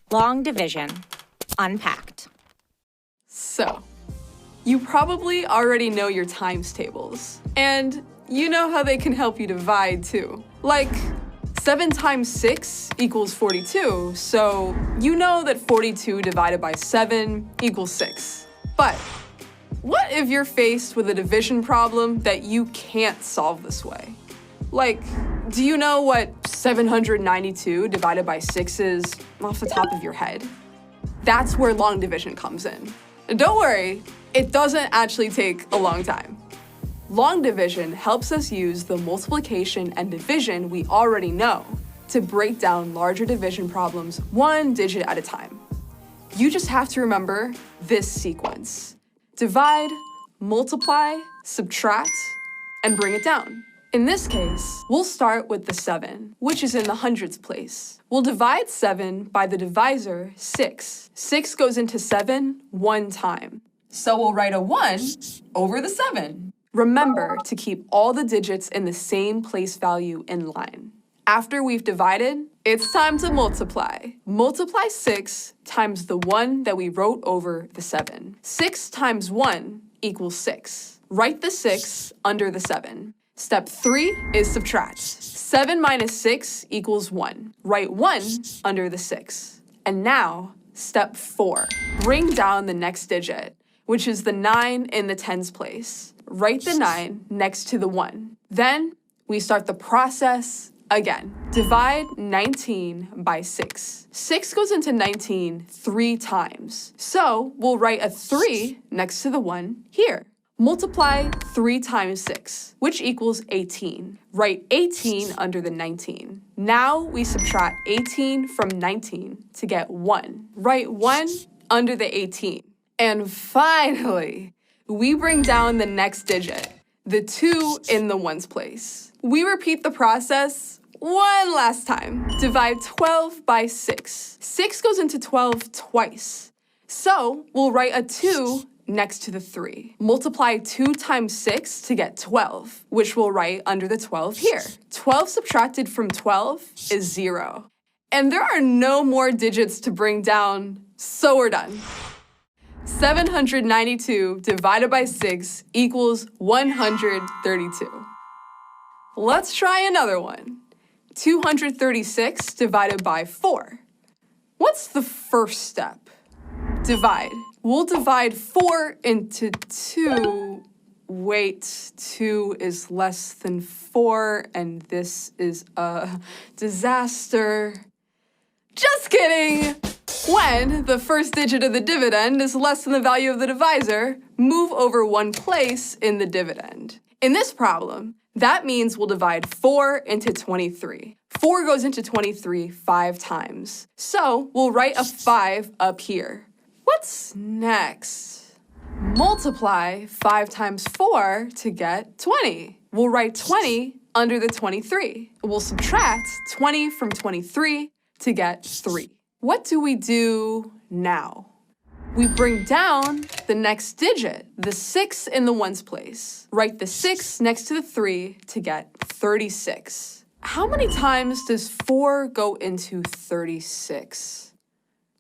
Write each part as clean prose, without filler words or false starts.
Long division, unpacked. So, you probably already know your times tables, and you know how they can help you divide too. Like, 7 times 6 equals 42, so you know that 42 divided by 7 equals 6. But what if you're faced with a division problem that you can't solve this way? Like, do you know what 792 divided by 6 is off the top of your head? That's where long division comes in. And don't worry, it doesn't actually take a long time. Long division helps us use the multiplication and division we already know to break down larger division problems one digit at a time. You just have to remember this sequence: divide, multiply, subtract, and bring it down. In this case, we'll start with the 7, which is in the hundreds place. We'll divide 7 by the divisor 6. 6 goes into 7 one time. So we'll write a 1 over the 7. Remember to keep all the digits in the same place value in line. After we've divided, it's time to multiply. Multiply 6 times the 1 that we wrote over the 7. 6 times 1 equals 6. Write the 6 under the 7. Step 3 is subtract. 7 minus 6 equals 1. Write 1 under the 6. And now, step 4. Bring down the next digit, which is the 9 in the tens place. Write the 9 next to the 1. Then, we start the process again. Divide 19 by 6. 6 goes into 19 3 times. So, we'll write a 3 next to the 1 here. Multiply 3 times 6, which equals 18. Write 18 under the 19. Now we subtract 18 from 19 to get 1. Write 1 under the 18. And finally, we bring down the next digit, the 2 in the ones place. We repeat the process one last time. Divide 12 by 6. 6 goes into 12 twice. So we'll write a 2 next to the 3. Multiply 2 times 6 to get 12, which we'll write under the 12 here. 12 subtracted from 12 is 0. And there are no more digits to bring down, so we're done. 792 divided by 6 equals 132. Let's try another one. 236 divided by 4. What's the first step? Divide. We'll divide 4 into 2. Wait, 2 is less than 4, and this is a disaster. Just kidding! When the first digit of the dividend is less than the value of the divisor, move over one place in the dividend. In this problem, that means we'll divide 4 into 23. 4 goes into 23 5 times. So we'll write a 5 up here. What's next? Multiply 5 times 4 to get 20. We'll write 20 under the 23. We'll subtract 20 from 23 to get 3. What do we do now? We bring down the next digit, the 6 in the ones place. Write the 6 next to the 3 to get 36. How many times does 4 go into 36?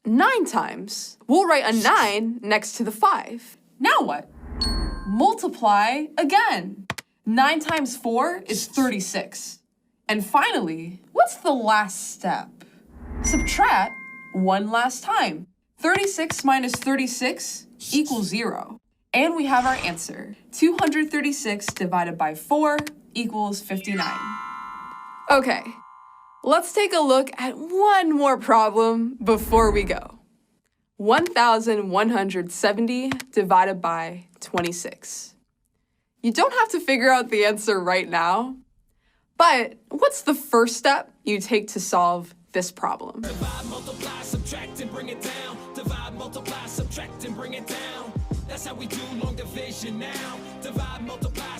9 times. We'll write a 9 next to the 5. Now what? Multiply again. 9 times 4 is 36. And finally, what's the last step? Subtract one last time. 36 minus 36 equals 0. And we have our answer. 236 divided by 4 equals 59. Okay. Let's take a look at one more problem before we go. 1,170 divided by 26. You don't have to figure out the answer right now, but what's the first step you take to solve this problem? Divide, multiply, subtract, and bring it down. Divide, multiply, subtract, and bring it down. That's how we do long division now. Divide, multiply,